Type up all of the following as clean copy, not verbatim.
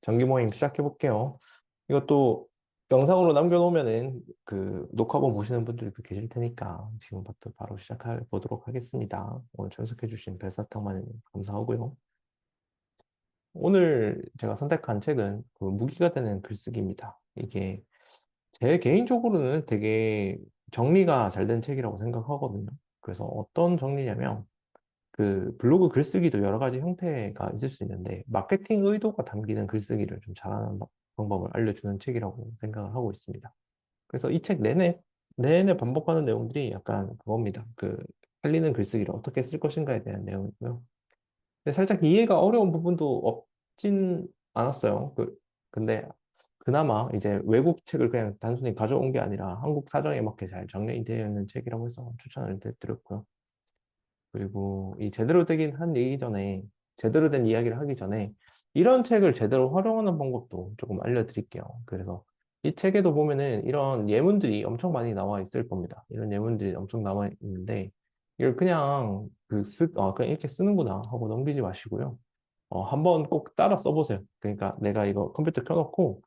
정기 모임 시작해 볼게요. 이것도 영상으로 남겨놓으면은 그 녹화본 보시는 분들도 계실 테니까 지금부터 바로 시작해 보도록 하겠습니다. 오늘 참석해주신 별사탕마님 감사하고요. 오늘 제가 선택한 책은 그 무기가 되는 글쓰기입니다. 이게 제 개인적으로는 되게 정리가 잘 된 책이라고 생각하거든요. 그래서 어떤 정리냐면 그 블로그 글쓰기도 여러 가지 형태가 있을 수 있는데 마케팅 의도가 담기는 글쓰기를 좀 잘하는 방법을 알려주는 책이라고 생각을 하고 있습니다. 그래서 이 책 내내 반복하는 내용들이 약간 그겁니다. 그 팔리는 글쓰기를 어떻게 쓸 것인가에 대한 내용이고요. 근데 살짝 이해가 어려운 부분도 없진 않았어요. 근데 그나마 이제 외국 책을 그냥 단순히 가져온 게 아니라 한국 사정에 맞게 잘 정리되어 있는 책이라고 해서 추천을 드렸고요. 그리고 이 제대로 되긴 한 얘기 전에, 제대로 된 이야기를 하기 전에, 이런 책을 제대로 활용하는 방법도 조금 알려드릴게요. 그래서 이 책에도 보면은 이런 예문들이 엄청 많이 나와 있을 겁니다. 이런 예문들이 엄청 나와 있는데, 이걸 그냥 그냥 이렇게 쓰는구나 하고 넘기지 마시고요. 한번 꼭 따라 써보세요. 그러니까 내가 이거 컴퓨터 켜놓고,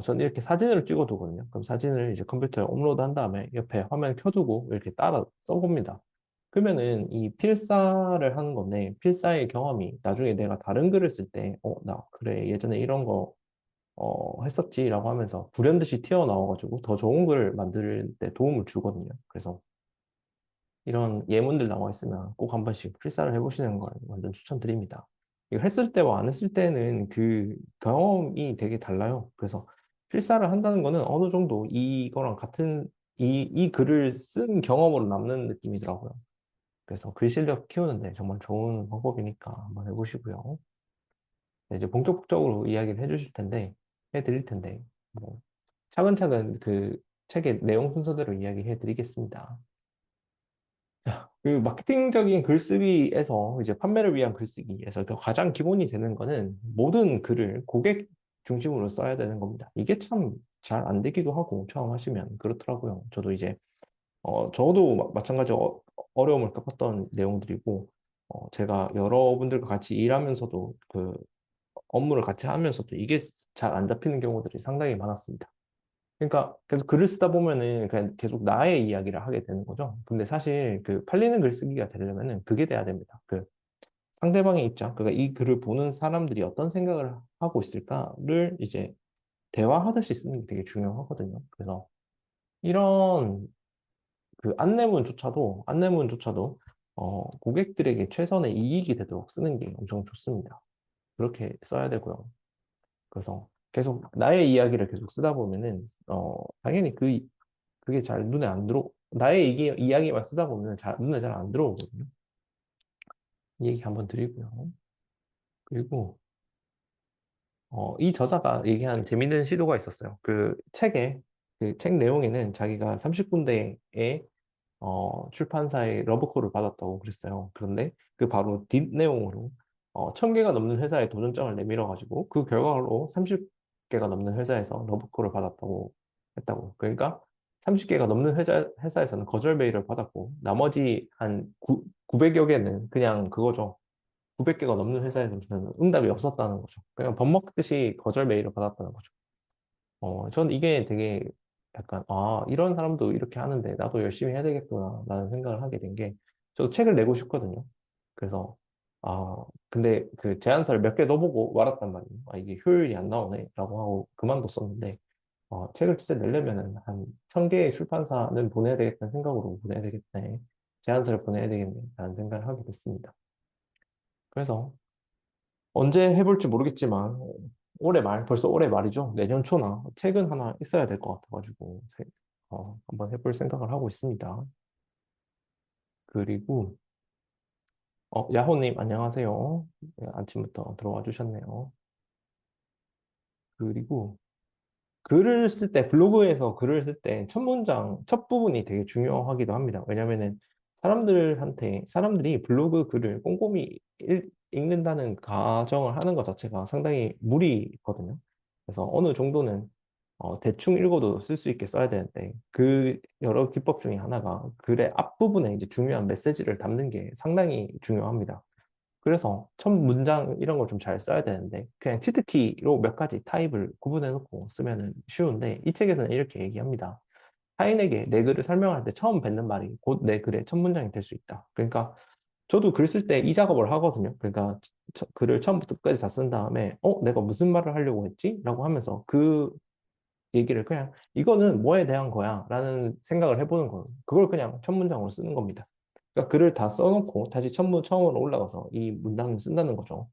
저는 이렇게 사진을 찍어두거든요. 그럼 사진을 이제 컴퓨터에 업로드 한 다음에 옆에 화면 켜두고 이렇게 따라 써봅니다. 그러면은 이 필사를 하는 건데, 필사의 경험이 나중에 내가 다른 글을 쓸 때, 나 그래, 예전에 이런 거, 했었지라고 하면서 불현듯이 튀어나와가지고 더 좋은 글을 만들 때 도움을 주거든요. 그래서 이런 예문들 나와 있으면 꼭 한 번씩 필사를 해보시는 걸 완전 추천드립니다. 이거 했을 때와 안 했을 때는 그 경험이 되게 달라요. 그래서 필사를 한다는 거는 어느 정도 이거랑 같은 이 글을 쓴 경험으로 남는 느낌이더라고요. 그래서 글 실력 키우는데 정말 좋은 방법이니까 한번 해보시고요. 네, 이제 본격적으로 이야기를 해주실 텐데, 해드릴 텐데, 뭐, 차근차근 그 책의 내용 순서대로 이야기해 드리겠습니다. 자, 그 마케팅적인 글쓰기에서 이제 판매를 위한 글쓰기에서 그 가장 기본이 되는 거는 모든 글을 고객 중심으로 써야 되는 겁니다. 이게 참 잘 안 되기도 하고 처음 하시면 그렇더라고요. 저도 이제 저도 마찬가지 어려움을 겪었던 내용들이고 제가 여러분들과 같이 일하면서도 그 업무를 같이 하면서도 이게 잘 안 잡히는 경우들이 상당히 많았습니다. 그러니까 계속 글을 쓰다 보면은 그냥 계속 나의 이야기를 하게 되는 거죠. 근데 사실 그 팔리는 글쓰기가 되려면은 그게 돼야 됩니다. 그 상대방의 입장, 그러니까 이 글을 보는 사람들이 어떤 생각을 하고 있을까를 이제 대화하듯이 쓰는 게 되게 중요하거든요. 그래서 이런 그 안내문조차도 고객들에게 최선의 이익이 되도록 쓰는 게 엄청 좋습니다. 그렇게 써야 되고요. 그래서 계속 나의 이야기를 계속 쓰다 보면은 당연히 그게 잘 눈에 안 들어 나의 이야기만 쓰다 보면 눈에 잘 안 들어오거든요. 이 얘기 한번 드리고요. 그리고 이 저자가 얘기한 재밌는 시도가 있었어요. 그 책 내용에는 자기가 30군데의 출판사의 러브콜을 받았다고 그랬어요. 그런데 그 바로 뒷내용으로 1000개가 넘는 회사에 도전장을 내밀어가지고 그 결과로 30개가 넘는 회사에서 러브콜을 받았다고 했다고. 그러니까 30개가 넘는 회사에서는 거절 메일을 받았고 나머지 한 900여 개는 그냥 그거죠. 900개가 넘는 회사에서는 응답이 없었다는 거죠. 그냥 밥 먹듯이 거절 메일을 받았다는 거죠. 전 이게 되게 약간, 이런 사람도 이렇게 하는데 나도 열심히 해야 되겠구나, 라는 생각을 하게 된 게, 저도 책을 내고 싶거든요. 그래서, 근데 그 제안서를 몇 개 넣어보고 말았단 말이에요. 이게 효율이 안 나오네, 라고 하고 그만뒀었는데, 책을 진짜 내려면은 한 1000개의 출판사는 보내야 되겠다는 생각으로 보내야 되겠네. 제안서를 보내야 되겠네, 라는 생각을 하게 됐습니다. 그래서 언제 해볼지 모르겠지만 벌써 올해 말이죠. 내년 초나 책은 하나 있어야 될 것 같아가지고 한번 해볼 생각을 하고 있습니다. 그리고 야호님 안녕하세요. 네, 아침부터 들어와 주셨네요. 그리고 블로그에서 글을 쓸 때 첫 문장, 첫 부분이 되게 중요하기도 합니다. 왜냐면은 사람들이 블로그 글을 꼼꼼히 읽는다는 가정을 하는 것 자체가 상당히 무리거든요. 그래서 어느 정도는 대충 읽어도 쓸 수 있게 써야 되는데 그 여러 기법 중에 하나가 글의 앞부분에 이제 중요한 메시지를 담는 게 상당히 중요합니다. 그래서 첫 문장 이런 걸 좀 잘 써야 되는데 그냥 치트키로 몇 가지 타입을 구분해 놓고 쓰면은 쉬운데 이 책에서는 이렇게 얘기합니다. 타인에게 내 글을 설명할 때 처음 뱉는 말이 곧 내 글의 첫 문장이 될 수 있다. 그러니까 저도 글 쓸 때 이 작업을 하거든요. 그러니까 글을 처음부터 끝까지 다 쓴 다음에 내가 무슨 말을 하려고 했지? 라고 하면서 그 얘기를 그냥 이거는 뭐에 대한 거야? 라는 생각을 해보는 거예요. 그걸 그냥 첫 문장으로 쓰는 겁니다. 그러니까 글을 다 써놓고 다시 처음으로 올라가서 이 문장을 쓴다는 거죠.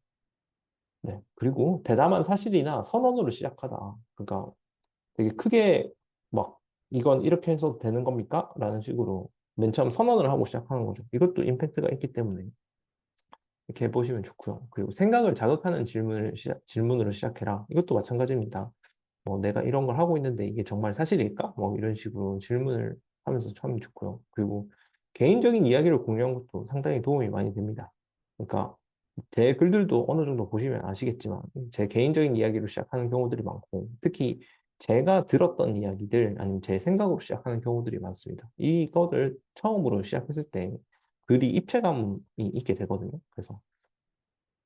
네. 그리고 대담한 사실이나 선언으로 시작하다. 그러니까 되게 크게 막 이건 이렇게 해서 되는 겁니까? 라는 식으로 맨 처음 선언을 하고 시작하는 거죠. 이것도 임팩트가 있기 때문에 이렇게 해보시면 좋고요. 그리고 생각을 자극하는 질문으로 시작해라. 이것도 마찬가지입니다. 뭐 내가 이런 걸 하고 있는데 이게 정말 사실일까? 뭐 이런 식으로 질문을 하면서 참 좋고요. 그리고 개인적인 이야기를 공유한 것도 상당히 도움이 많이 됩니다. 그러니까 제 글들도 어느 정도 보시면 아시겠지만 제 개인적인 이야기로 시작하는 경우들이 많고 특히 제가 들었던 이야기들 아니면 제 생각으로 시작하는 경우들이 많습니다. 이것을 처음으로 시작했을 때 글이 입체감이 있게 되거든요. 그래서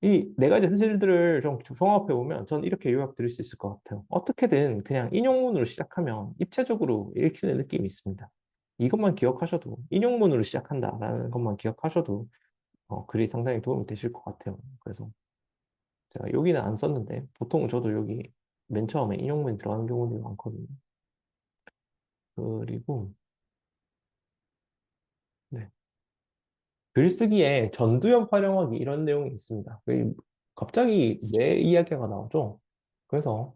이 네 가지 사실들을 좀 종합해 보면 전 이렇게 요약 드릴 수 있을 것 같아요. 어떻게든 그냥 인용문으로 시작하면 입체적으로 읽히는 느낌이 있습니다. 이것만 기억하셔도 인용문으로 시작한다라는 것만 기억하셔도 글이 상당히 도움이 되실 것 같아요. 그래서 제가 여기는 안 썼는데 보통 저도 여기 맨 처음에 인용문이 들어가는 경우들이 많거든요. 그리고 네. 글쓰기에 전두엽 활용하기 이런 내용이 있습니다. 갑자기 내 이야기가 나오죠. 그래서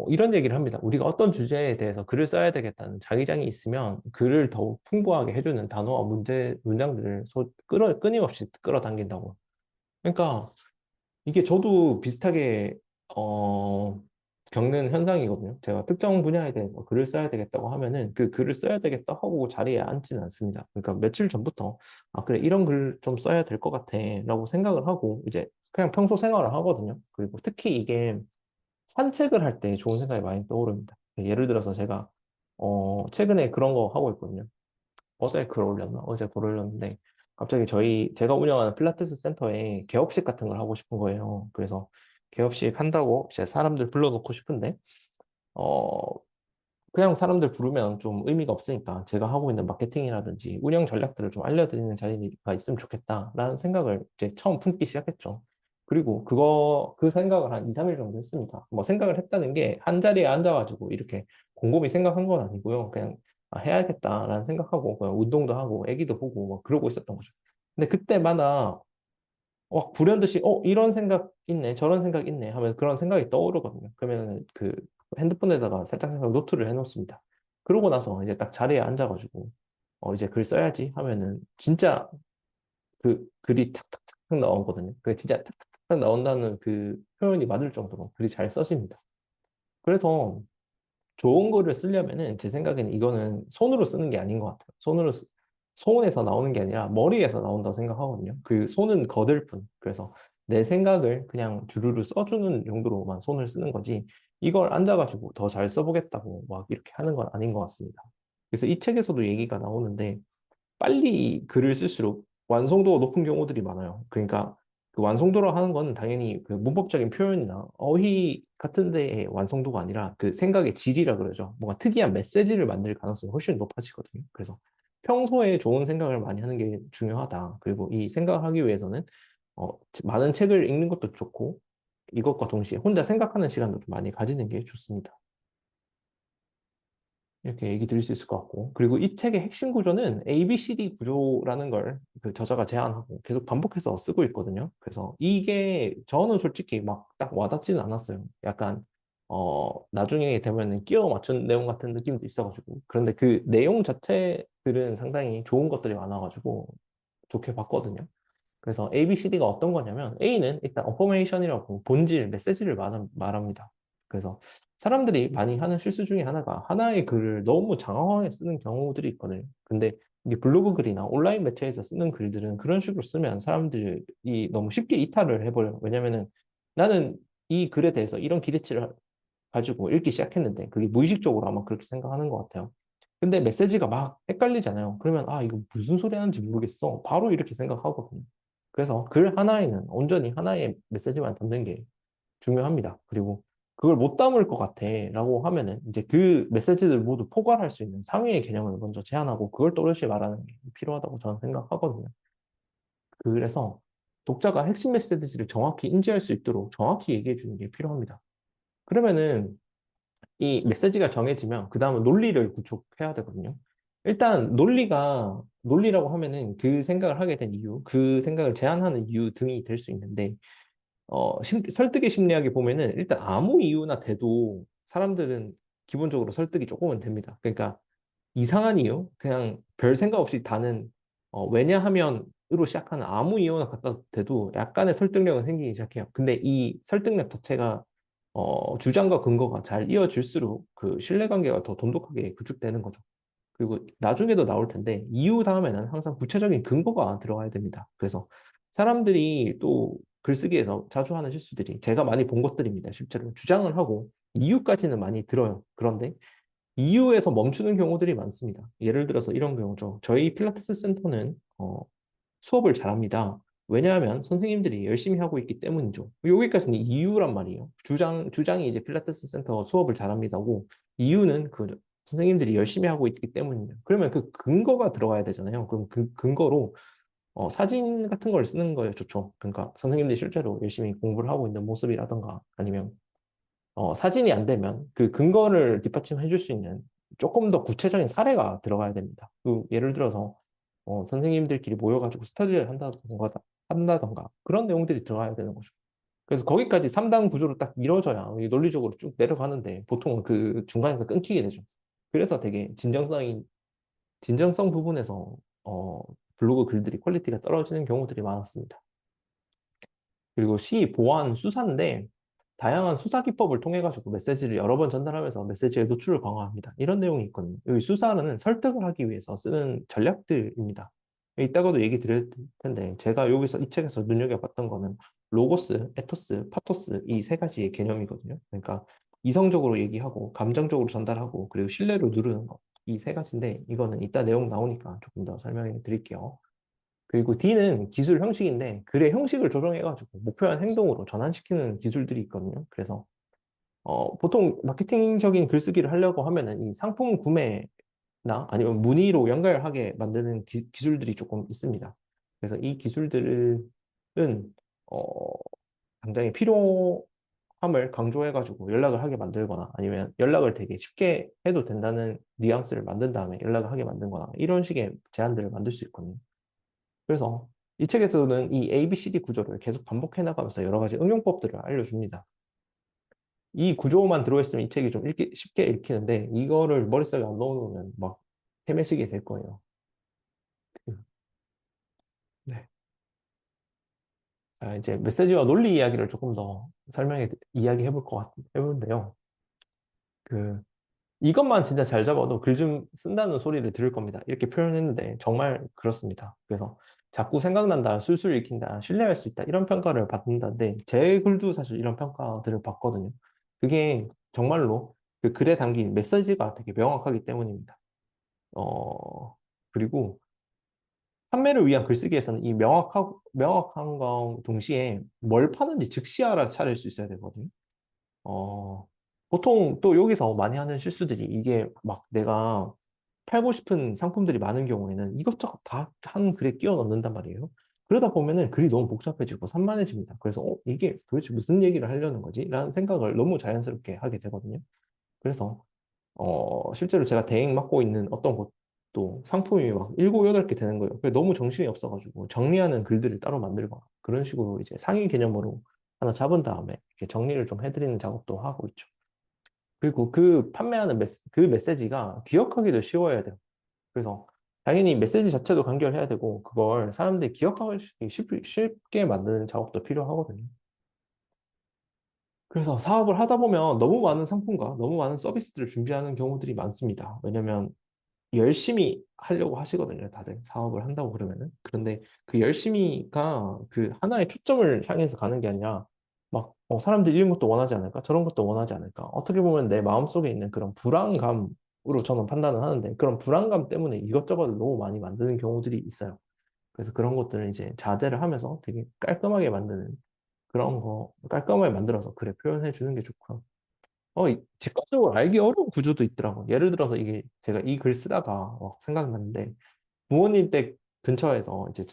이런 얘기를 합니다. 우리가 어떤 주제에 대해서 글을 써야 되겠다는 자기장이 있으면 글을 더욱 풍부하게 해주는 단어와 문장들을 끊임없이 끌어당긴다고. 그러니까 이게 저도 비슷하게 겪는 현상이거든요. 제가 특정 분야에 대해서 글을 써야 되겠다고 하면은 그 글을 써야 되겠다 하고 자리에 앉지는 않습니다. 그러니까 며칠 전부터 아 그래 이런 글 좀 써야 될 것 같아라고 생각을 하고 이제 그냥 평소 생활을 하거든요. 그리고 특히 이게 산책을 할 때 좋은 생각이 많이 떠오릅니다. 예를 들어서 제가 최근에 그런 거 하고 있거든요. 어제 글 올렸나? 어제 글 올렸는데 갑자기 제가 운영하는 필라테스 센터에 개업식 같은 걸 하고 싶은 거예요. 그래서 개업식 한다고 이제 사람들 불러놓고 싶은데 어 그냥 사람들 부르면 좀 의미가 없으니까 제가 하고 있는 마케팅이라든지 운영 전략들을 좀 알려드리는 자리가 있으면 좋겠다라는 생각을 이제 처음 품기 시작했죠. 그리고 그 생각을 한 2, 3일 정도 했습니다. 뭐 생각을 했다는 게 한 자리에 앉아가지고 이렇게 곰곰이 생각한 건 아니고요. 그냥 해야겠다라는 생각하고 그냥 운동도 하고 애기도 보고 막 그러고 있었던 거죠. 근데 그때마다 불현듯이 이런 생각 있네 저런 생각 있네 하면 그런 생각이 떠오르거든요. 그러면 그 핸드폰에다가 살짝 노트를 해놓습니다. 그러고 나서 이제 딱 자리에 앉아가지고 이제 글 써야지 하면은 진짜 그 글이 탁탁탁탁 나오거든요. 그 진짜 탁탁탁 나온다는 그 표현이 맞을 정도로 글이 잘 써집니다. 그래서 좋은 거를 쓰려면은 제 생각에는 이거는 손으로 쓰는 게 아닌 것 같아요. 손에서 나오는 게 아니라 머리에서 나온다고 생각하거든요. 그 손은 거들 뿐. 그래서 내 생각을 그냥 주르르 써주는 용도로만 손을 쓰는 거지. 이걸 앉아가지고 더 잘 써보겠다고 막 이렇게 하는 건 아닌 것 같습니다. 그래서 이 책에서도 얘기가 나오는데 빨리 글을 쓸수록 완성도가 높은 경우들이 많아요. 그러니까 그 완성도로 하는 건 당연히 그 문법적인 표현이나 어휘 같은 데의 완성도가 아니라 그 생각의 질이라 그러죠. 뭔가 특이한 메시지를 만들 가능성이 훨씬 높아지거든요. 그래서 평소에 좋은 생각을 많이 하는 게 중요하다. 그리고 이 생각하기 위해서는 많은 책을 읽는 것도 좋고 이것과 동시에 혼자 생각하는 시간도 좀 많이 가지는 게 좋습니다. 이렇게 얘기 드릴 수 있을 것 같고. 그리고 이 책의 핵심 구조는 ABCD 구조라는 걸 그 저자가 제안하고 계속 반복해서 쓰고 있거든요. 그래서 이게 저는 솔직히 막 딱 와닿지는 않았어요. 약간, 나중에 되면은 끼워 맞춘 내용 같은 느낌도 있어가지고. 그런데 그 내용 자체들은 상당히 좋은 것들이 많아가지고 좋게 봤거든요. 그래서 ABCD가 어떤 거냐면 A는 일단 어포메이션이라고 본질, 메시지를 말합니다. 그래서 사람들이 많이 하는 실수 중에 하나가 하나의 글을 너무 장황하게 쓰는 경우들이 있거든요. 근데 이게 블로그 글이나 온라인 매체에서 쓰는 글들은 그런 식으로 쓰면 사람들이 너무 쉽게 이탈을 해버려요. 왜냐면은 나는 이 글에 대해서 이런 기대치를 가지고 읽기 시작했는데 그게 무의식적으로 아마 그렇게 생각하는 것 같아요. 근데 메시지가 막 헷갈리잖아요. 그러면 이거 무슨 소리 하는지 모르겠어. 바로 이렇게 생각하거든요. 그래서 글 하나에는 온전히 하나의 메시지만 담는 게 중요합니다. 그리고 그걸 못 담을 것 같아 라고 하면은 이제 그 메시지들 모두 포괄할 수 있는 상위의 개념을 먼저 제안하고 그걸 또렷이 말하는 게 필요하다고 저는 생각하거든요. 그래서 독자가 핵심 메시지를 정확히 인지할 수 있도록 정확히 얘기해 주는 게 필요합니다. 그러면은 이 메시지가 정해지면 그 다음은 논리를 구축해야 되거든요. 일단 논리라고 하면은 그 생각을 하게 된 이유, 그 생각을 제안하는 이유 등이 될 수 있는데 설득의 심리학에 보면은 일단 아무 이유나 돼도 사람들은 기본적으로 설득이 조금은 됩니다. 그러니까 이상한 이유, 그냥 별 생각 없이 다는 왜냐하면으로 시작하는 아무 이유나 갖다 대도 약간의 설득력은 생기기 시작해요. 근데 이 설득력 자체가 주장과 근거가 잘 이어질수록 그 신뢰관계가 더 돈독하게 구축되는 거죠. 그리고 나중에도 나올 텐데 이유 다음에는 항상 구체적인 근거가 들어가야 됩니다. 그래서 사람들이 또 글쓰기에서 자주 하는 실수들이 제가 많이 본 것들입니다. 실제로 주장을 하고 이유까지는 많이 들어요. 그런데 이유에서 멈추는 경우들이 많습니다. 예를 들어서 이런 경우죠. 저희 필라테스 센터는 수업을 잘합니다. 왜냐하면 선생님들이 열심히 하고 있기 때문이죠. 여기까지는 이유란 말이에요. 주장이 이제 필라테스 센터 수업을 잘합니다고 이유는 그 선생님들이 열심히 하고 있기 때문이에요. 그러면 그 근거가 들어가야 되잖아요. 그럼 그 근거로 사진 같은 걸 쓰는 거예요. 좋죠. 그러니까 선생님들이 실제로 열심히 공부를 하고 있는 모습이라던가 아니면 사진이 안 되면 그 근거를 뒷받침해 줄 수 있는 조금 더 구체적인 사례가 들어가야 됩니다. 그 예를 들어서 선생님들끼리 모여가지고 스터디를 한다던가 그런 내용들이 들어가야 되는 거죠. 그래서 거기까지 3단 구조로 딱 이루어져야 이 논리적으로 쭉 내려가는데 보통은 그 중간에서 끊기게 되죠. 그래서 되게 진정성 부분에서 어, 블로그 글들이 퀄리티가 떨어지는 경우들이 많았습니다. 그리고 보안, 수사인데 다양한 수사 기법을 통해 가지고 메시지를 여러 번 전달하면서 메시지의 노출을 강화합니다. 이런 내용이 있거든요. 여기 수사는 설득을 하기 위해서 쓰는 전략들입니다. 이따가도 얘기 드릴 텐데 제가 여기서 이 책에서 눈여겨봤던 거는 로고스, 에토스, 파토스 이 세 가지의 개념이거든요. 그러니까 이성적으로 얘기하고 감정적으로 전달하고 그리고 신뢰를 누르는 것. 이 세 가지인데 이거는 이따 내용 나오니까 조금 더 설명해 드릴게요. 그리고 D는 기술 형식인데 글의 형식을 조정해가지고 목표한 행동으로 전환시키는 기술들이 있거든요. 그래서 보통 마케팅적인 글쓰기를 하려고 하면은 이 상품 구매나 아니면 문의로 연결하게 만드는 기술들이 조금 있습니다. 그래서 이 기술들은 어, 굉장히 필요함을 강조해가지고 연락을 하게 만들거나 아니면 연락을 되게 쉽게 해도 된다는 뉘앙스를 만든 다음에 연락을 하게 만들거나 이런 식의 제안들을 만들 수 있거든요. 그래서 이 책에서는 이 ABCD 구조를 계속 반복해 나가면서 여러 가지 응용법들을 알려줍니다. 이 구조만 들어있으면 이 책이 좀 쉽게 읽히는데 이거를 머릿속에 안 넣어놓으면 막 헤매시게 될 거예요. 네. 자, 이제 메시지와 논리 이야기를 조금 더 이야기해 해볼 건데요. 그, 이것만 진짜 잘 잡아도 글 좀 쓴다는 소리를 들을 겁니다. 이렇게 표현했는데 정말 그렇습니다. 그래서 자꾸 생각난다, 술술 읽힌다, 신뢰할 수 있다 이런 평가를 받는다는데 제 글도 사실 이런 평가들을 받거든요. 그게 정말로 그 글에 담긴 메시지가 되게 명확하기 때문입니다. 그리고 판매를 위한 글쓰기에서는 이 명확한 거 동시에 뭘 파는지 즉시 알아차릴 수 있어야 되거든요. 어, 보통 또 여기서 많이 하는 실수들이 이게 막 내가 팔고 싶은 상품들이 많은 경우에는 이것저것 다 한 글에 끼워 넣는단 말이에요. 그러다 보면은 글이 너무 복잡해지고 산만해집니다. 그래서 이게 도대체 무슨 얘기를 하려는 거지? 라는 생각을 너무 자연스럽게 하게 되거든요. 그래서 실제로 제가 대행 맡고 있는 어떤 곳도 상품이 막 일곱, 여덟 개 되는 거예요. 그게 너무 정신이 없어가지고 정리하는 글들을 따로 만들거나 그런 식으로 이제 상위 개념으로 하나 잡은 다음에 이렇게 정리를 좀 해드리는 작업도 하고 있죠. 그리고 그 판매하는 그 메시지가 기억하기도 쉬워야 돼요. 그래서 당연히 메시지 자체도 간결해야 되고 그걸 사람들이 기억하기 쉽게 만드는 작업도 필요하거든요. 그래서 사업을 하다 보면 너무 많은 상품과 너무 많은 서비스들을 준비하는 경우들이 많습니다. 왜냐면 열심히 하려고 하시거든요. 다들 사업을 한다고 그러면은. 그런데 그 열심히가 그 하나의 초점을 향해서 가는 게 아니라 막 사람들이 이런 것도 원하지 않을까? 저런 것도 원하지 않을까? 어떻게 보면 내 마음속에 있는 그런 불안감으로 저는 판단을 하는데 그런 불안감 때문에 이것저것 너무 많이 만드는 경우들이 있어요. 그래서 그런 것들을 이제 자제를 하면서 되게 깔끔하게 만드는 그런 거, 깔끔하게 만들어서 글에 표현해 주는 게 좋고요. 직관적으로 알기 어려운 구조도 있더라고요. 예를 들어서 이게 제가 이 글 쓰다가 생각났는데, 부모님 댁 근처에서 이제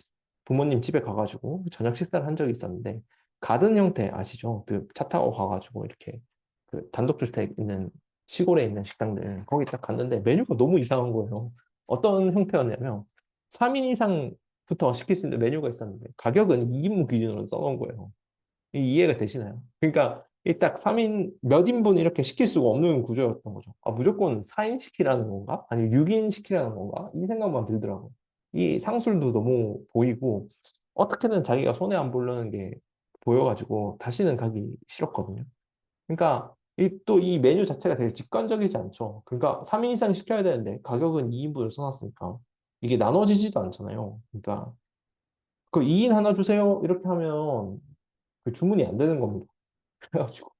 부모님 집에 가가지고 저녁 식사를 한 적이 있었는데, 가든 형태 아시죠? 그 차 타고 가가지고 이렇게 그 단독주택 있는 시골에 있는 식당들 거기 딱 갔는데 메뉴가 너무 이상한 거예요. 어떤 형태였냐면 3인 이상부터 시킬 수 있는 메뉴가 있었는데 가격은 2인분 기준으로 써놓은 거예요. 이해가 되시나요? 그러니까 이 딱 3인 몇 인분 이렇게 시킬 수가 없는 구조였던 거죠. 아, 무조건 4인 시키라는 건가? 아니면 6인 시키라는 건가? 이 생각만 들더라고요. 이 상술도 너무 보이고 어떻게든 자기가 손해 안 보려는 게 보여가지고 다시는 가기 싫었거든요. 그러니까 또 이 메뉴 자체가 되게 직관적이지 않죠. 그러니까 3인 이상 시켜야 되는데 가격은 2인분을 써놨으니까 이게 나눠지지도 않잖아요. 그러니까 그 2인 하나 주세요 이렇게 하면 그 주문이 안 되는 겁니다. 그래가지고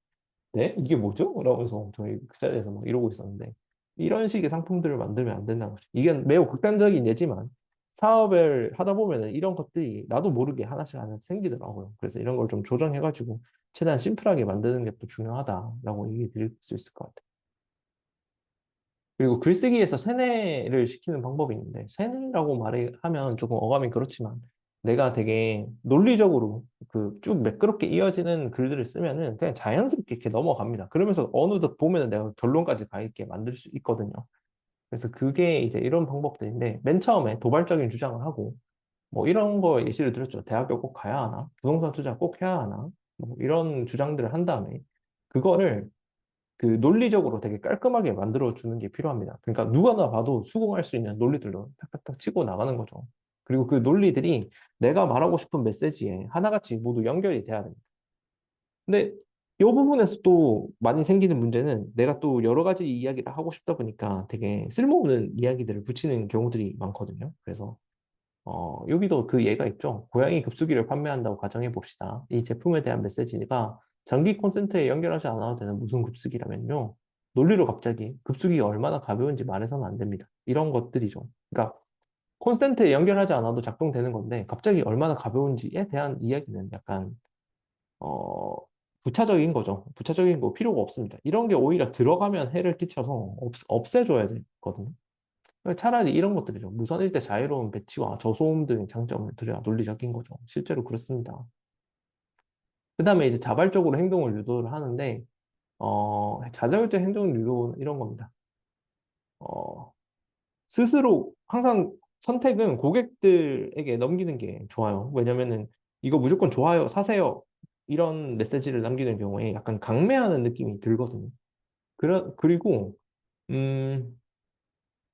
네? 이게 뭐죠? 라면서 저희 그 자리에서 막 이러고 있었는데 이런 식의 상품들을 만들면 안 된다는 거죠. 이게 매우 극단적인 예지만 사업을 하다 보면은 이런 것들이 나도 모르게 하나씩 생기더라고요. 그래서 이런 걸 좀 조정해가지고 최대한 심플하게 만드는 게 또 중요하다라고 얘기 드릴 수 있을 것 같아요. 그리고 글쓰기에서 세뇌를 시키는 방법이 있는데, 세뇌라고 말하면 조금 어감이 그렇지만, 내가 되게 논리적으로 그 쭉 매끄럽게 이어지는 글들을 쓰면은 그냥 자연스럽게 이렇게 넘어갑니다. 그러면서 어느덧 보면은 내가 결론까지 가 있게 만들 수 있거든요. 그래서 그게 이제 이런 방법들인데, 맨 처음에 도발적인 주장을 하고, 뭐 이런 거 예시를 들었죠. 대학교 꼭 가야 하나? 부동산 투자 꼭 해야 하나? 뭐 이런 주장들을 한 다음에, 그거를 그 논리적으로 되게 깔끔하게 만들어 주는 게 필요합니다. 그러니까 누가나 봐도 수긍할 수 있는 논리들로 탁탁탁 치고 나가는 거죠. 그리고 그 논리들이 내가 말하고 싶은 메시지에 하나같이 모두 연결이 돼야 됩니다. 근데 이 부분에서 또 많이 생기는 문제는 내가 또 여러 가지 이야기를 하고 싶다 보니까 되게 쓸모없는 이야기들을 붙이는 경우들이 많거든요. 그래서 여기도 그 예가 있죠. 고양이 급수기를 판매한다고 가정해 봅시다. 이 제품에 대한 메시지가 전기 콘센트에 연결하지 않아도 되는 무슨 급수기라면요. 논리로 갑자기 급수기가 얼마나 가벼운지 말해서는 안 됩니다. 이런 것들이죠. 그러니까 콘센트에 연결하지 않아도 작동되는 건데 갑자기 얼마나 가벼운지에 대한 이야기는 약간 어, 부차적인 거죠. 부차적인 거 필요가 없습니다. 이런 게 오히려 들어가면 해를 끼쳐서 없애줘야 되거든요. 차라리 이런 것들이죠. 무선 일대 자유로운 배치와 저소음 등의 장점을 들여야 논리적인 거죠. 실제로 그렇습니다. 그 다음에 이제 자발적으로 행동을 유도를 하는데, 자발적 행동 유도는 이런 겁니다. 어, 스스로 항상 선택은 고객들에게 넘기는 게 좋아요. 왜냐면은 이거 무조건 좋아요, 사세요. 이런 메시지를 남기는 경우에 약간 강매하는 느낌이 들거든요. 그리고, 음,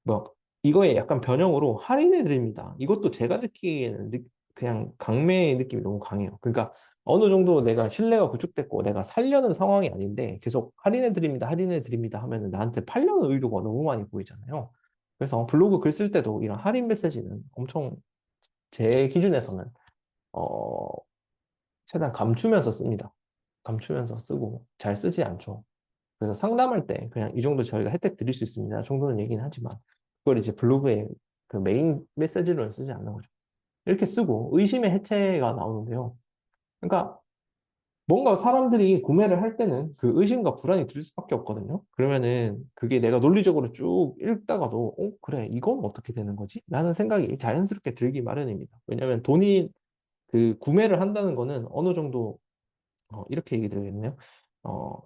뭐 이거에 약간 변형으로 할인해 드립니다. 이것도 제가 느끼기에는 그냥 강매의 느낌이 너무 강해요. 그러니까 어느 정도 내가 신뢰가 구축됐고 내가 살려는 상황이 아닌데 계속 할인해 드립니다, 할인해 드립니다 하면은 나한테 팔려는 의도가 너무 많이 보이잖아요. 그래서 블로그 글 쓸 때도 이런 할인 메시지는 엄청 제 기준에서는 어, 최대한 감추면서 씁니다. 감추면서 쓰고 잘 쓰지 않죠. 그래서 상담할 때 그냥 이 정도 저희가 혜택 드릴 수 있습니다. 정도는 얘기는 하지만 그걸 이제 블로그에 그 메인 메시지로는 쓰지 않는 거죠. 이렇게 쓰고 의심의 해체가 나오는데요. 그러니까 뭔가 사람들이 구매를 할 때는 그 의심과 불안이 들 수밖에 없거든요. 그러면은 그게 내가 논리적으로 쭉 읽다가도 그래, 이건 어떻게 되는 거지? 라는 생각이 자연스럽게 들기 마련입니다. 왜냐하면 돈이 그 구매를 한다는 거는 어느 정도 이렇게 얘기 드리겠네요.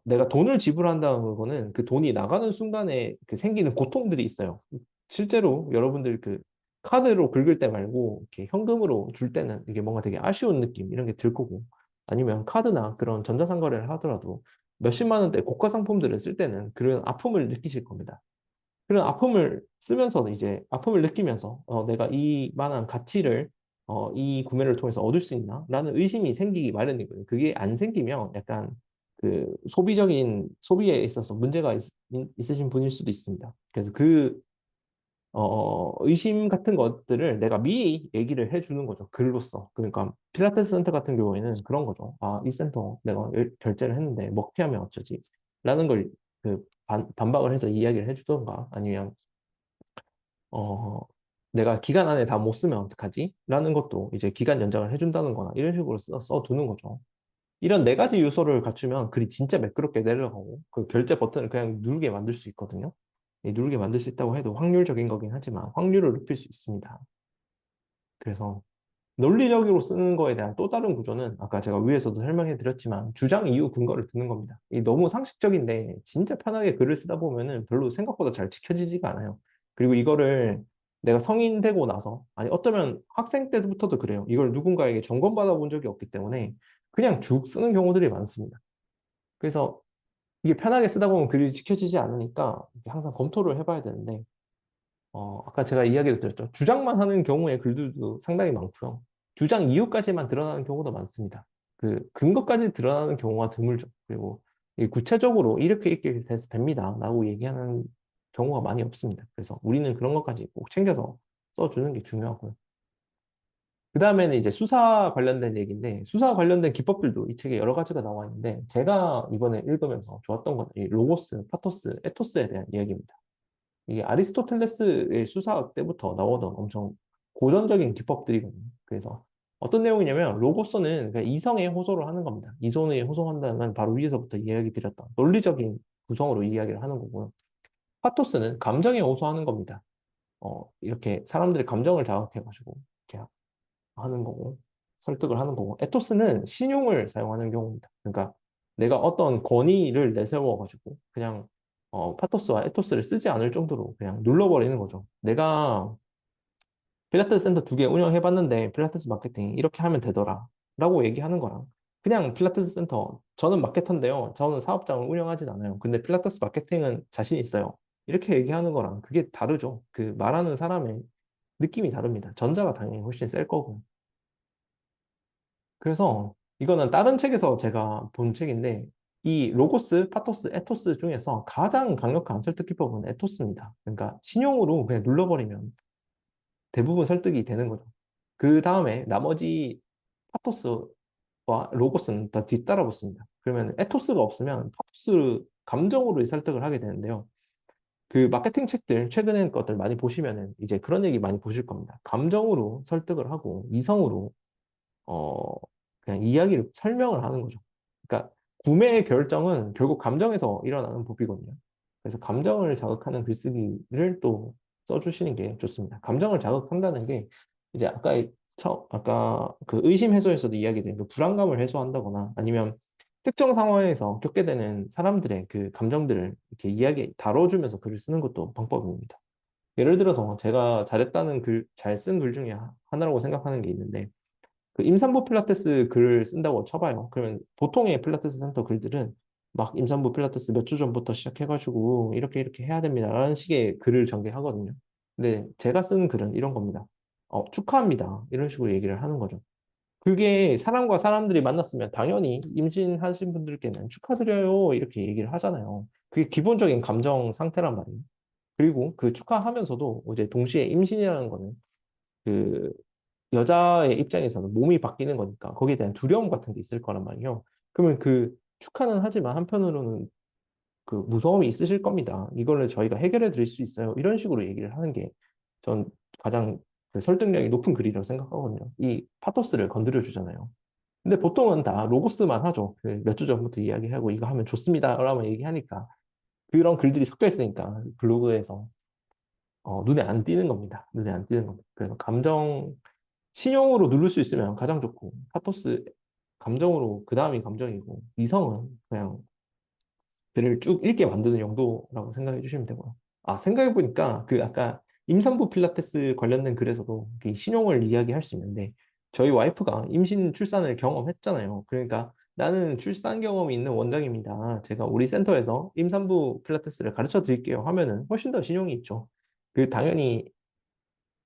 내가 돈을 지불한다는 거는 그 돈이 나가는 순간에 그 생기는 고통들이 있어요. 실제로 여러분들 그 카드로 긁을 때 말고 이렇게 현금으로 줄 때는 이게 뭔가 되게 아쉬운 느낌 이런 게 들 거고 아니면 카드나 그런 전자상거래를 하더라도 몇십만 원대 고가 상품들을 쓸 때는 그런 아픔을 느끼실 겁니다. 그런 아픔을 쓰면서도 이제 아픔을 느끼면서 내가 이만한 가치를 이 구매를 통해서 얻을 수 있나? 라는 의심이 생기기 마련이거든요. 그게 안 생기면 약간 그 소비적인 소비에 있어서 문제가 있으신 분일 수도 있습니다. 그래서 그 의심 같은 것들을 내가 미리 얘기를 해주는 거죠. 글로써. 그러니까 필라테스 센터 같은 경우에는 그런 거죠. 아, 이 센터 내가 결제를 했는데 먹튀하면 어쩌지? 라는 걸 그 반박을 해서 이야기를 해주던가 아니면 어, 내가 기간 안에 다 못 쓰면 어떡하지? 라는 것도 이제 기간 연장을 해준다는 거나 이런 식으로 써두는 거죠. 이런 네 가지 요소를 갖추면 글이 진짜 매끄럽게 내려가고 그 결제 버튼을 그냥 누르게 만들 수 있거든요. 이 누르게 만들 수 있다고 해도 확률적인 거긴 하지만 확률을 높일 수 있습니다. 그래서 논리적으로 쓰는 거에 대한 또 다른 구조는 아까 제가 위에서도 설명해 드렸지만 주장, 이유, 근거를 듣는 겁니다. 이 너무 상식적인데 진짜 편하게 글을 쓰다 보면은 별로 생각보다 잘 지켜지지가 않아요. 그리고 이거를 내가 성인 되고 나서 아니 어쩌면 학생 때부터도 그래요. 이걸 누군가에게 점검받아 본 적이 없기 때문에 그냥 쭉 쓰는 경우들이 많습니다. 그래서 이게 편하게 쓰다 보면 글이 지켜지지 않으니까 항상 검토를 해봐야 되는데 아까 제가 이야기를 드렸죠. 주장만 하는 경우의 글들도 상당히 많고요. 주장 이유까지만 드러나는 경우도 많습니다. 그 근거까지 드러나는 경우가 드물죠. 그리고 이 구체적으로 이렇게 읽게 돼서 됩니다. 라고 얘기하는 경우가 많이 없습니다. 그래서 우리는 그런 것까지 꼭 챙겨서 써주는 게 중요하고요. 그 다음에는 이제 수사 관련된 얘기인데, 수사 관련된 기법들도 이 책에 여러 가지가 나와 있는데, 제가 이번에 읽으면서 좋았던 건 이 로고스, 파토스, 에토스에 대한 이야기입니다. 이게 아리스토텔레스의 수사학 때부터 나오던 엄청 고전적인 기법들이거든요. 그래서 어떤 내용이냐면 로고스는 그냥 이성의 호소를 하는 겁니다. 이성의 호소한다는 바로 위에서부터 이야기 드렸던 논리적인 구성으로 이야기를 하는 거고요. 파토스는 감정에 호소하는 겁니다. 이렇게 사람들의 감정을 자극해가지고 이렇게 하는 거고 설득을 하는 거고 에토스는 신용을 사용하는 경우입니다. 그러니까 내가 어떤 권위를 내세워가지고 그냥 파토스와 에토스를 쓰지 않을 정도로 그냥 눌러버리는 거죠. 내가 필라테스 센터 두 개 운영해봤는데 필라테스 마케팅 이렇게 하면 되더라 라고 얘기하는 거랑 그냥 필라테스 센터 저는 마케터인데요. 저는 사업장을 운영하진 않아요. 근데 필라테스 마케팅은 자신 있어요. 이렇게 얘기하는 거랑 그게 다르죠. 그 말하는 사람의 느낌이 다릅니다. 전자가 당연히 훨씬 셀 거고. 그래서 이거는 다른 책에서 제가 본 책인데 이 로고스, 파토스, 에토스 중에서 가장 강력한 설득 기법은 에토스입니다. 그러니까 신용으로 그냥 눌러버리면 대부분 설득이 되는 거죠. 그 다음에 나머지 파토스와 로고스는 다 뒤따라 붙습니다. 그러면 에토스가 없으면 파토스 감정으로 설득을 하게 되는데요. 그 마케팅 책들 최근에 것들 많이 보시면은 이제 그런 얘기 많이 보실 겁니다. 감정으로 설득을 하고 이성으로 어, 그냥 이야기를 설명을 하는 거죠. 그러니까 구매의 결정은 결국 감정에서 일어나는 법이거든요. 그래서 감정을 자극하는 글쓰기를 또 써주시는 게 좋습니다. 감정을 자극한다는 게 이제 아까 그 의심 해소에서도 이야기된 그 불안감을 해소한다거나 아니면 특정 상황에서 겪게 되는 사람들의 그 감정들을 이렇게 다뤄주면서 글을 쓰는 것도 방법입니다. 예를 들어서 제가 잘했다는 잘 쓴 글 중에 하나라고 생각하는 게 있는데 그 임산부 필라테스 글을 쓴다고 쳐봐요. 그러면 보통의 필라테스 센터 글들은 막 임산부 필라테스 몇 주 전부터 시작해가지고 이렇게 이렇게 해야 됩니다. 라는 식의 글을 전개하거든요. 근데 제가 쓴 글은 이런 겁니다. 축하합니다. 이런 식으로 얘기를 하는 거죠. 그게 사람과 사람들이 만났으면 당연히 임신하신 분들께는 축하드려요. 이렇게 얘기를 하잖아요. 그게 기본적인 감정 상태란 말이에요. 그리고 그 축하하면서도 이제 동시에 임신이라는 거는 그 여자의 입장에서는 몸이 바뀌는 거니까 거기에 대한 두려움 같은 게 있을 거란 말이에요. 그러면 그 축하는 하지만 한편으로는 그 무서움이 있으실 겁니다. 이거를 저희가 해결해 드릴 수 있어요. 이런 식으로 얘기를 하는 게 전 가장 그 설득력이 높은 글이라고 생각하거든요. 이 파토스를 건드려 주잖아요. 근데 보통은 다 로고스만 하죠. 그 몇 주 전부터 이야기하고 이거 하면 좋습니다. 라고 얘기하니까 그런 글들이 섞여 있으니까 블로그에서 눈에 안 띄는 겁니다. 눈에 안 띄는 겁니다. 그래서 신용으로 누를 수 있으면 가장 좋고, 파토스 감정으로, 그 다음이 감정이고, 이성은 그냥 글을 쭉 읽게 만드는 용도라고 생각해 주시면 되고요. 아, 생각해보니까 그 아까 임산부 필라테스 관련된 글에서도 그 신용을 이야기할 수 있는데, 저희 와이프가 임신 출산을 경험했잖아요. 그러니까 나는 출산 경험이 있는 원장입니다. 제가 우리 센터에서 임산부 필라테스를 가르쳐 드릴게요 하면은 훨씬 더 신용이 있죠. 그 당연히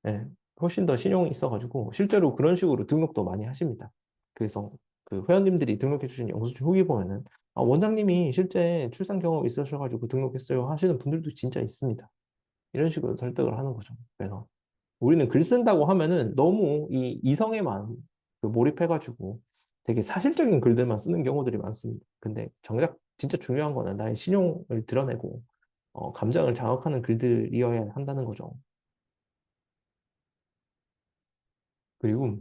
예, 훨씬 더 신용이 있어가지고 실제로 그런 식으로 등록도 많이 하십니다. 그래서 그 회원님들이 등록해 주신 영수증 후기 보면은 원장님이 실제 출산 경험 있으셔가지고 등록했어요 하시는 분들도 진짜 있습니다. 이런 식으로 설득을 하는 거죠. 그래서 우리는 글 쓴다고 하면은 너무 이 이성에만 그 몰입해가지고 되게 사실적인 글들만 쓰는 경우들이 많습니다. 근데 정작 진짜 중요한 거는 나의 신용을 드러내고 감정을 자극하는 글들이어야 한다는 거죠. 그리고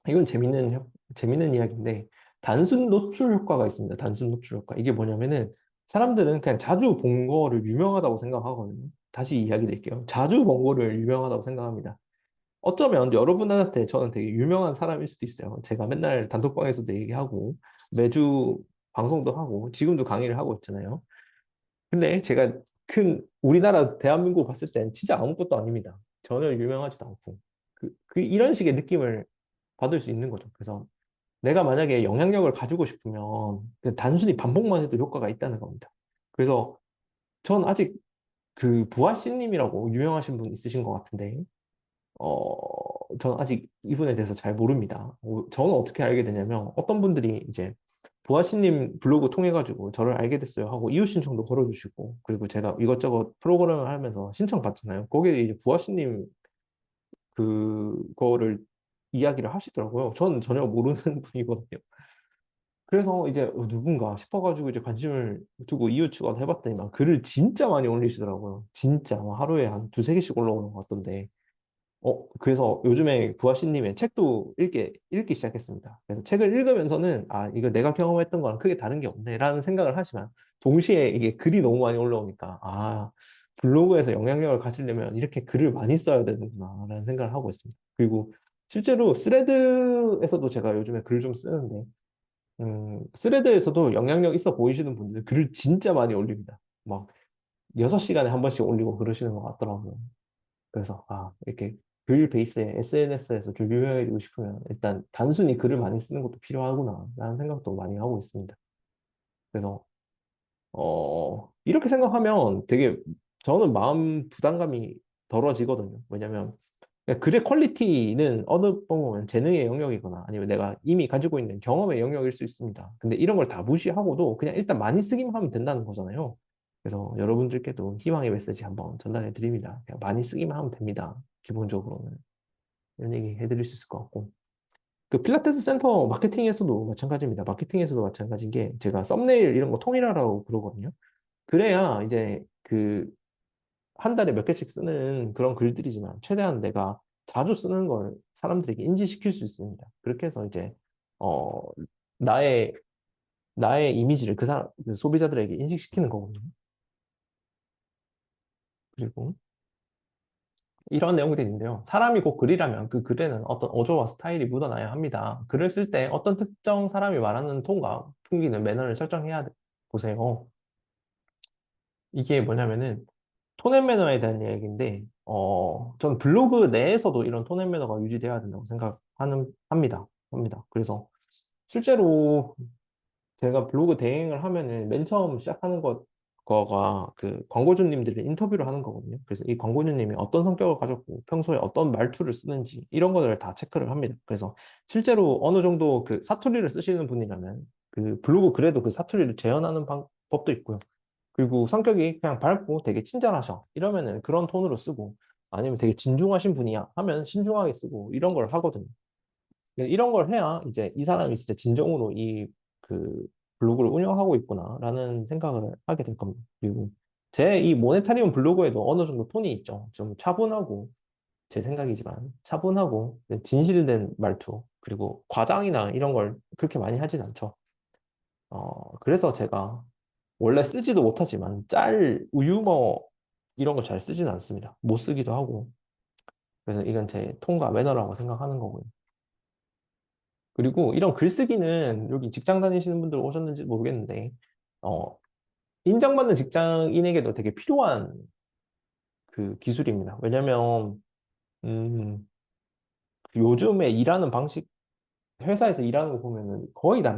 이건 재밌는 이야기인데, 단순 노출 효과가 있습니다. 단순 노출 효과. 이게 뭐냐면은, 사람들은 그냥 자주 본 거를 유명하다고 생각하거든요. 다시 이야기 드릴게요. 자주 본 거를 유명하다고 생각합니다. 어쩌면 여러분한테 저는 되게 유명한 사람일 수도 있어요. 제가 맨날 단톡방에서도 얘기하고, 매주 방송도 하고, 지금도 강의를 하고 있잖아요. 근데 제가 우리나라 대한민국 봤을 땐 진짜 아무것도 아닙니다. 전혀 유명하지도 않고. 이런 식의 느낌을 받을 수 있는 거죠. 그래서 내가 만약에 영향력을 가지고 싶으면 그냥 단순히 반복만 해도 효과가 있다는 겁니다. 그래서 전 아직 부하씨님이라고 유명하신 분 있으신 것 같은데, 전 아직 이분에 대해서 잘 모릅니다. 저는 어떻게 알게 되냐면 어떤 분들이 이제 부하씨님 블로그 통해 가지고 저를 알게 됐어요 하고 이웃 신청도 걸어주시고, 그리고 제가 이것저것 프로그램을 하면서 신청 받잖아요. 거기에 이제 부하씨님 그거를 이야기를 하시더라고요. 저는 전혀 모르는 분이거든요. 그래서 이제 누군가 싶어가지고 이제 관심을 두고 이웃추가도 해봤더니 막 글을 진짜 많이 올리시더라고요. 진짜 막 하루에 한 두세 개씩 올라오는 것 같던데. 그래서 요즘에 부하씨님의 책도 읽기 시작했습니다. 그래서 책을 읽으면서는, 아, 이거 내가 경험했던 거랑 크게 다른 게 없네라는 생각을 하지만, 동시에 이게 글이 너무 많이 올라오니까, 아, 블로그에서 영향력을 가지려면 이렇게 글을 많이 써야 되는구나라는 생각을 하고 있습니다. 그리고 실제로 스레드에서도 제가 요즘에 글 좀 쓰는데, 스레드에서도 영향력 있어 보이시는 분들 글을 진짜 많이 올립니다. 막 6시간에 한 번씩 올리고 그러시는 것 같더라고요. 그래서 이렇게 글 베이스의 SNS에서 좀 유명해지고 싶으면 일단 단순히 글을 많이 쓰는 것도 필요하구나 라는 생각도 많이 하고 있습니다. 그래서 이렇게 생각하면 되게 저는 마음 부담감이 덜어지거든요. 왜냐면 글의 퀄리티는 어느 보면 재능의 영역이거나 아니면 내가 이미 가지고 있는 경험의 영역일 수 있습니다. 근데 이런 걸 다 무시하고도 그냥 일단 많이 쓰기만 하면 된다는 거잖아요. 그래서 여러분들께도 희망의 메시지 한번 전달해 드립니다. 그냥 많이 쓰기만 하면 됩니다. 기본적으로는. 이런 얘기 해드릴 수 있을 것 같고. 필라테스 센터 마케팅에서도 마찬가지입니다. 마케팅에서도 마찬가지인 게 제가 썸네일 이런 거 통일하라고 그러거든요. 그래야 이제 한 달에 몇 개씩 쓰는 그런 글들이지만 최대한 내가 자주 쓰는 걸 사람들에게 인지시킬 수 있습니다. 그렇게 해서 이제 어 나의 나의 이미지를 그 소비자들에게 인식시키는 거거든요. 그리고 이런 내용들이 있는데요. 사람이 곧 글이라면 그 글에는 어떤 어조와 스타일이 묻어나야 합니다. 글을 쓸 때 어떤 특정 사람이 말하는 톤과 풍기는 매너를 설정해야 보세요. 이게 뭐냐면은 톤앤 매너에 대한 이야기인데, 전 블로그 내에서도 이런 톤앤 매너가 유지돼야 된다고 합니다. 그래서 실제로 제가 블로그 대행을 하면은 맨 처음 시작하는 거가 광고주님들의 인터뷰를 하는 거거든요. 그래서 이 광고주님이 어떤 성격을 가졌고 평소에 어떤 말투를 쓰는지 이런 것들을 다 체크를 합니다. 그래서 실제로 어느 정도 사투리를 쓰시는 분이라면 블로그 글에도 그 사투리를 재현하는 방법도 있고요. 그리고 성격이 그냥 밝고 되게 친절하셔. 이러면은 그런 톤으로 쓰고, 아니면 되게 진중하신 분이야 하면 신중하게 쓰고 이런 걸 하거든요. 이런 걸 해야 이제 이 사람이 진짜 진정으로 그 블로그를 운영하고 있구나라는 생각을 하게 될 겁니다. 그리고 제 이 모네타리움 블로그에도 어느 정도 톤이 있죠. 좀 차분하고, 제 생각이지만 차분하고 진실된 말투, 그리고 과장이나 이런 걸 그렇게 많이 하진 않죠. 그래서 제가 원래 쓰지도 못하지만 유머 이런 걸 잘 쓰지는 않습니다. 못 쓰기도 하고. 그래서 이건 제 톤과 매너라고 생각하는 거고요. 그리고 이런 글쓰기는 여기 직장 다니시는 분들 오셨는지 모르겠는데, 어, 인정받는 직장인에게도 되게 필요한 기술입니다. 왜냐면, 음, 요즘에 일하는 방식, 회사에서 일하는 거 보면은 거의 다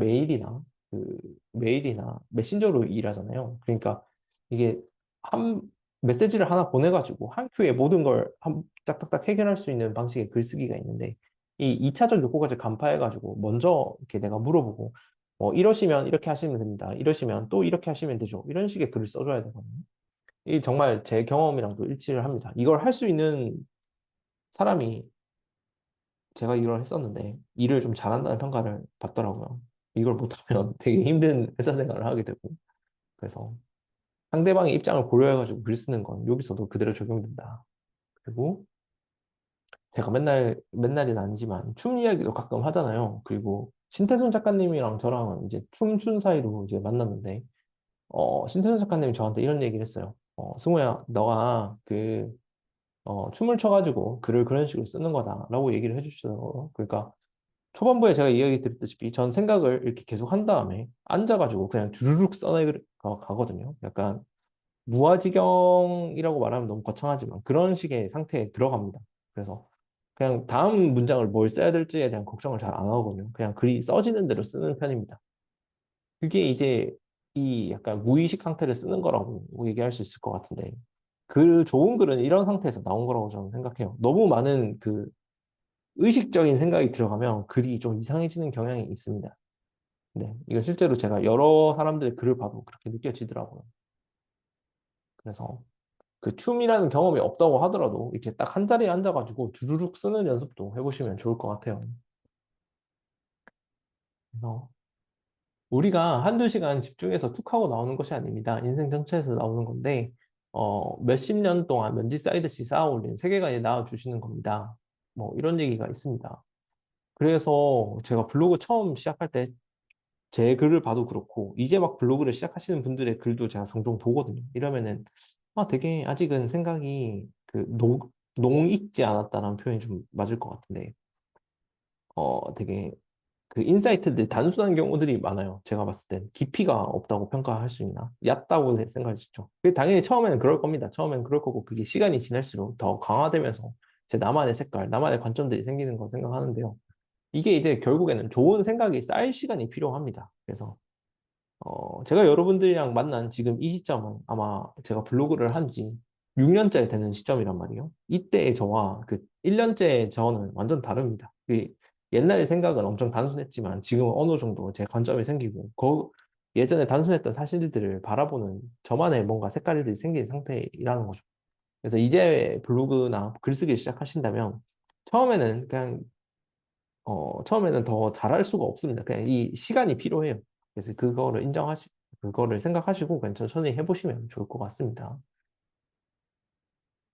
그, 메일이나 메신저로 일하잖아요. 그러니까 이게 한, 메시지를 하나 보내가지고 한 큐에 모든 걸 딱딱딱 해결할 수 있는 방식의 글쓰기가 있는데, 이 2차적 요구까지 간파해가지고 먼저 이렇게 내가 물어보고, 이러시면 이렇게 하시면 됩니다. 이러시면 또 이렇게 하시면 되죠. 이런 식의 글을 써줘야 되거든요. 이 정말 제 경험이랑도 일치를 합니다. 이걸 할 수 있는 사람이 제가 이걸 했었는데 일을 좀 잘한다는 평가를 받더라고요. 이걸 못하면 되게 힘든 회사 생활을 하게 되고. 그래서 상대방의 입장을 고려해가지고 글 쓰는 건 여기서도 그대로 적용된다. 그리고 제가 맨날은 아니지만 춤 이야기도 가끔 하잖아요. 그리고 신태순 작가님이랑 저랑 이제 춤춘 사이로 이제 만났는데, 신태순 작가님이 저한테 이런 얘기를 했어요. 승우야, 너가 춤을 춰가지고 글을 그런 식으로 쓰는 거다라고 얘기를 해주시더라고요. 그러니까 초반부에 제가 이야기 드렸다시피 전 생각을 이렇게 계속 한 다음에 앉아가지고 그냥 주르륵 써내가거든요. 약간 무아지경이라고 말하면 너무 거창하지만 그런 식의 상태에 들어갑니다. 그래서 그냥 다음 문장을 뭘 써야 될지에 대한 걱정을 잘 안 하거든요. 그냥 글이 써지는 대로 쓰는 편입니다. 그게 이제 이 약간 무의식 상태를 쓰는 거라고 얘기할 수 있을 것 같은데, 그 좋은 글은 이런 상태에서 나온 거라고 저는 생각해요. 너무 많은 그 의식적인 생각이 들어가면 글이 좀 이상해지는 경향이 있습니다. 네, 이거 실제로 제가 여러 사람들의 글을 봐도 그렇게 느껴지더라고요. 그래서 그 춤이라는 경험이 없다고 하더라도 이렇게 딱 한 자리에 앉아가지고 주르륵 쓰는 연습도 해보시면 좋을 것 같아요. 그래서 우리가 한두 시간 집중해서 툭 하고 나오는 것이 아닙니다. 인생 전체에서 나오는 건데, 몇십 년 동안 면지 쌓이듯이 쌓아 올린 세계관이 나와주시는 겁니다. 뭐 이런 얘기가 있습니다. 그래서 제가 블로그 처음 시작할 때 제 글을 봐도 그렇고, 이제 막 블로그를 시작하시는 분들의 글도 제가 종종 보거든요. 이러면은, 되게 아직은 생각이 농익지 않았다는 표현이 좀 맞을 것 같은데, 되게 그 인사이트들 단순한 경우들이 많아요. 제가 봤을 땐 깊이가 없다고 평가할 수 있나? 얕다고 생각할 수 있죠. 당연히 처음에는 그럴 겁니다. 처음에는 그럴 거고 그게 시간이 지날수록 더 강화되면서 제 나만의 색깔, 나만의 관점들이 생기는 거 생각하는데요. 이게 이제 결국에는 좋은 생각이 쌓일 시간이 필요합니다. 그래서 제가 여러분들이랑 만난 지금 이 시점은 아마 제가 블로그를 한지 6년째 되는 시점이란 말이에요. 이때의 저와 그 1년째 저는 완전 다릅니다. 옛날의 생각은 엄청 단순했지만 지금은 어느 정도 제 관점이 생기고 예전에 단순했던 사실들을 바라보는 저만의 뭔가 색깔들이 생긴 상태라는 거죠. 그래서 이제 블로그나 글쓰기 시작하신다면 처음에는 더 잘할 수가 없습니다. 그냥 이 시간이 필요해요. 그래서 그거를 생각하시고 그냥 천천히 해보시면 좋을 것 같습니다.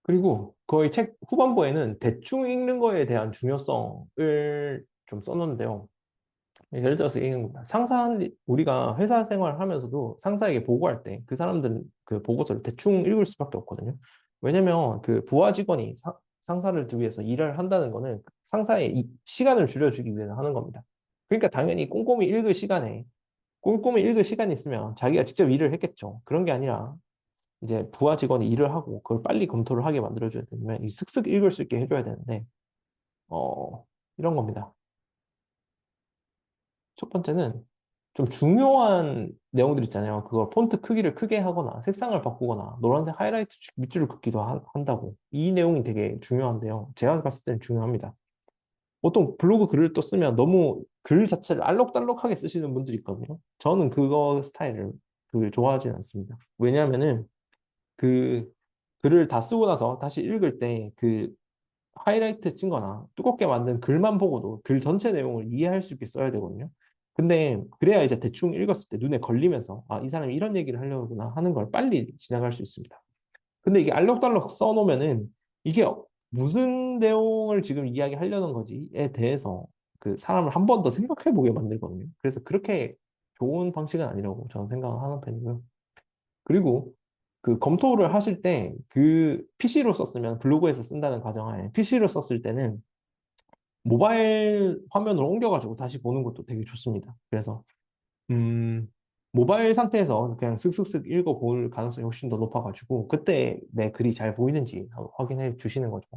그리고 거의 책 후반부에는 대충 읽는 거에 대한 중요성을 좀 써놓는데요. 예를 들어서 이런 겁니다. 우리가 회사 생활을 하면서도 상사에게 보고할 때 그 사람들은 그 보고서를 대충 읽을 수밖에 없거든요. 왜냐면 그 부하 직원이 상사를 위해서 일을 한다는 거는 상사의 시간을 줄여주기 위해서 하는 겁니다. 그러니까 당연히 꼼꼼히 읽을 시간이 있으면 자기가 직접 일을 했겠죠. 그런 게 아니라 이제 부하 직원이 일을 하고 그걸 빨리 검토를 하게 만들어줘야 되면 이 슥슥 읽을 수 있게 해줘야 되는데, 이런 겁니다. 첫 번째는 좀 중요한 내용들 있잖아요. 그걸 폰트 크기를 크게 하거나 색상을 바꾸거나 노란색 하이라이트 밑줄을 긋기도 한다고. 이 내용이 되게 중요한데요. 제가 봤을 때는 중요합니다. 보통 블로그 글을 또 쓰면 너무 글 자체를 알록달록하게 쓰시는 분들이 있거든요. 저는 그거 스타일을 좋아하진 않습니다. 왜냐하면은 그 글을 다 쓰고 나서 다시 읽을 때 하이라이트 친 거나 두껍게 만든 글만 보고도 글 전체 내용을 이해할 수 있게 써야 되거든요. 근데 그래야 이제 대충 읽었을 때 눈에 걸리면서 이 사람이 이런 얘기를 하려구나 하는 걸 빨리 지나갈 수 있습니다. 근데 이게 알록달록 써놓으면은 이게 무슨 내용을 지금 이야기하려는 거지에 대해서 그 사람을 한 번 더 생각해 보게 만들거든요. 그래서 그렇게 좋은 방식은 아니라고 저는 생각하는 편이고요. 그리고 그 검토를 하실 때 PC로 썼으면 블로그에서 쓴다는 가정하에 PC로 썼을 때는 모바일 화면으로 옮겨가지고 다시 보는 것도 되게 좋습니다. 그래서 음, 모바일 상태에서 그냥 슥슥슥 읽어볼 가능성이 훨씬 더 높아가지고 그때 내 글이 잘 보이는지 확인해 주시는 거죠.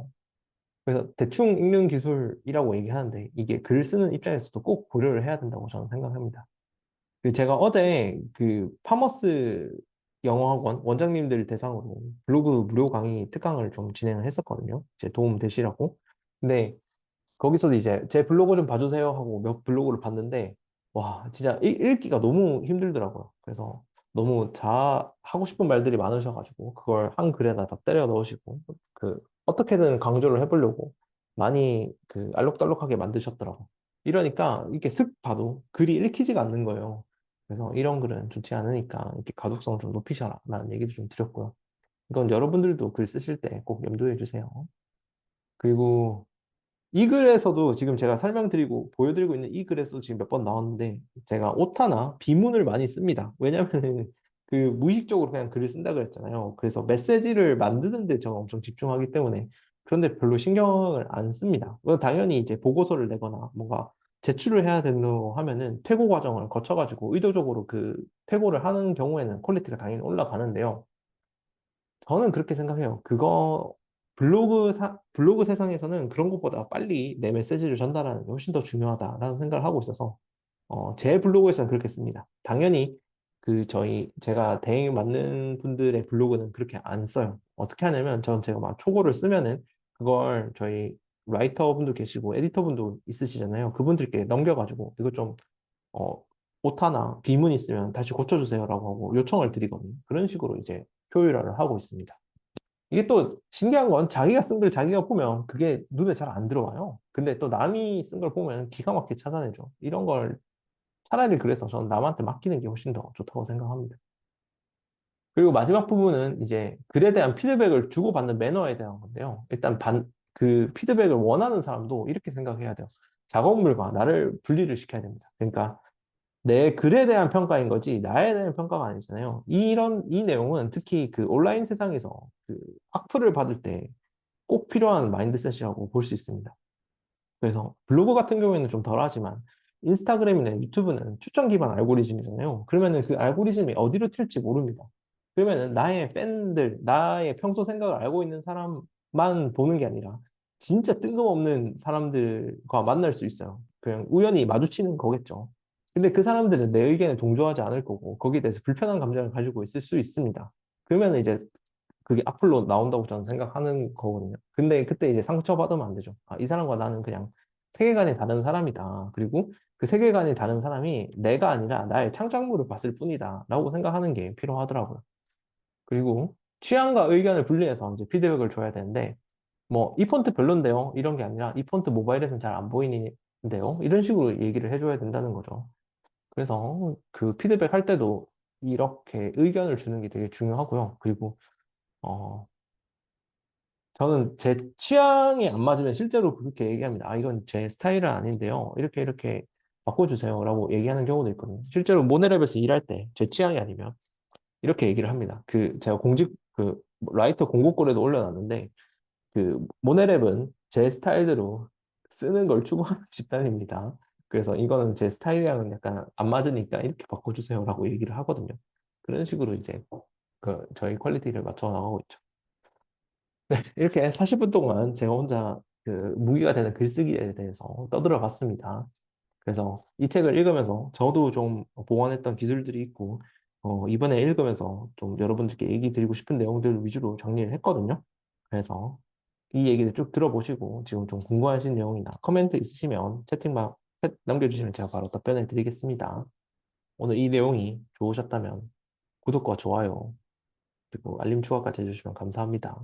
그래서 대충 읽는 기술이라고 얘기하는데 이게 글 쓰는 입장에서도 꼭 고려를 해야 된다고 저는 생각합니다. 제가 어제 파머스 영어학원 원장님들 대상으로 블로그 무료 강의 특강을 좀 진행을 했었거든요. 제 도움 되시라고. 근데 거기서도 이제 제 블로그 좀 봐주세요 하고 몇 블로그를 봤는데, 와, 진짜 읽기가 너무 힘들더라고요. 그래서 너무 하고 싶은 말들이 많으셔가지고, 그걸 한 글에다 다 때려 넣으시고, 어떻게든 강조를 해보려고 많이 알록달록하게 만드셨더라고요. 이러니까 이렇게 슥 봐도 글이 읽히지가 않는 거예요. 그래서 이런 글은 좋지 않으니까 이렇게 가독성을 좀 높이셔라 라는 얘기도 좀 드렸고요. 이건 여러분들도 글 쓰실 때 꼭 염두해 주세요. 그리고 이 글에서도 지금 제가 설명드리고 보여드리고 있는 이 글에서 지금 몇 번 나왔는데 제가 오타나 비문을 많이 씁니다. 왜냐면은 그 무의식적으로 그냥 글을 쓴다 그랬잖아요. 그래서 메시지를 만드는 데 제가 엄청 집중하기 때문에 그런데 별로 신경을 안 씁니다. 당연히 이제 보고서를 내거나 뭔가 제출을 해야 된다고 하면은 퇴고 과정을 거쳐가지고 의도적으로 그 퇴고를 하는 경우에는 퀄리티가 당연히 올라가는데요. 저는 그렇게 생각해요. 블로그 세상에서는 그런 것보다 빨리 내 메시지를 전달하는 게 훨씬 더 중요하다라는 생각을 하고 있어서, 제 블로그에서는 그렇게 씁니다. 당연히 제가 대행 맞는 분들의 블로그는 그렇게 안 써요. 어떻게 하냐면, 제가 막 초고를 쓰면은 그걸 저희 라이터 분도 계시고 에디터 분도 있으시잖아요. 그분들께 넘겨가지고 이거 좀, 어, 오타나 비문 있으면 다시 고쳐주세요라고 하고 요청을 드리거든요. 그런 식으로 이제 효율화를 하고 있습니다. 이게 또 신기한 건 자기가 쓴 글 자기가 보면 그게 눈에 잘 안 들어와요. 근데 또 남이 쓴 걸 보면 기가 막히게 찾아내죠. 이런 걸 차라리 그래서 저는 남한테 맡기는 게 훨씬 더 좋다고 생각합니다. 그리고 마지막 부분은 이제 글에 대한 피드백을 주고받는 매너에 대한 건데요. 일단 그 피드백을 원하는 사람도 이렇게 생각해야 돼요. 작업물과 나를 분리를 시켜야 됩니다. 그러니까 내 글에 대한 평가인 거지 나에 대한 평가가 아니잖아요. 이 내용은 특히 그 온라인 세상에서 그 악플을 받을 때 꼭 필요한 마인드셋이라고 볼 수 있습니다. 그래서 블로그 같은 경우에는 좀 덜하지만 인스타그램이나 유튜브는 추천 기반 알고리즘이잖아요. 그러면은 그 알고리즘이 어디로 튈지 모릅니다. 그러면은 나의 팬들, 나의 평소 생각을 알고 있는 사람만 보는 게 아니라 진짜 뜬금없는 사람들과 만날 수 있어요. 그냥 우연히 마주치는 거겠죠. 근데 그 사람들은 내 의견에 동조하지 않을 거고 거기에 대해서 불편한 감정을 가지고 있을 수 있습니다. 그러면 이제 그게 악플로 나온다고 저는 생각하는 거거든요. 근데 그때 이제 상처받으면 안 되죠. 아, 이 사람과 나는 그냥 세계관이 다른 사람이다. 그리고 그 세계관이 다른 사람이 내가 아니라 나의 창작물을 봤을 뿐이다. 라고 생각하는 게 필요하더라고요. 그리고 취향과 의견을 분리해서 이제 피드백을 줘야 되는데, 뭐, 이 폰트 별론데요? 이런 게 아니라, 이 폰트 모바일에서는 잘 안 보이는데요? 이런 식으로 얘기를 해줘야 된다는 거죠. 그래서 그 피드백 할 때도 이렇게 의견을 주는 게 되게 중요하고요. 그리고, 어, 저는 제 취향이 안 맞으면 실제로 그렇게 얘기합니다. 아, 이건 제 스타일은 아닌데요. 이렇게 이렇게 바꿔주세요. 라고 얘기하는 경우도 있거든요. 실제로 모네랩에서 일할 때 제 취향이 아니면 이렇게 얘기를 합니다. 제가 라이터 공고글에도 올려놨는데, 모네랩은 제 스타일대로 쓰는 걸 추구하는 집단입니다. 그래서 이거는 제 스타일이랑은 약간 안 맞으니까 이렇게 바꿔주세요. 라고 얘기를 하거든요. 그런 식으로 이제 저희 퀄리티를 맞춰 나가고 있죠. 네, 이렇게 40분 동안 제가 혼자 그 무기가 되는 글쓰기에 대해서 떠들어 봤습니다. 그래서 이 책을 읽으면서 저도 좀 보완했던 기술들이 있고, 이번에 읽으면서 좀 여러분들께 얘기 드리고 싶은 내용들 위주로 정리를 했거든요. 그래서 이 얘기를 쭉 들어보시고 지금 좀 궁금하신 내용이나 코멘트 있으시면 채팅방 남겨주시면 제가 바로 답변해 드리겠습니다. 오늘 이 내용이 좋으셨다면 구독과 좋아요, 그리고 알림 추가까지 해주시면 감사합니다.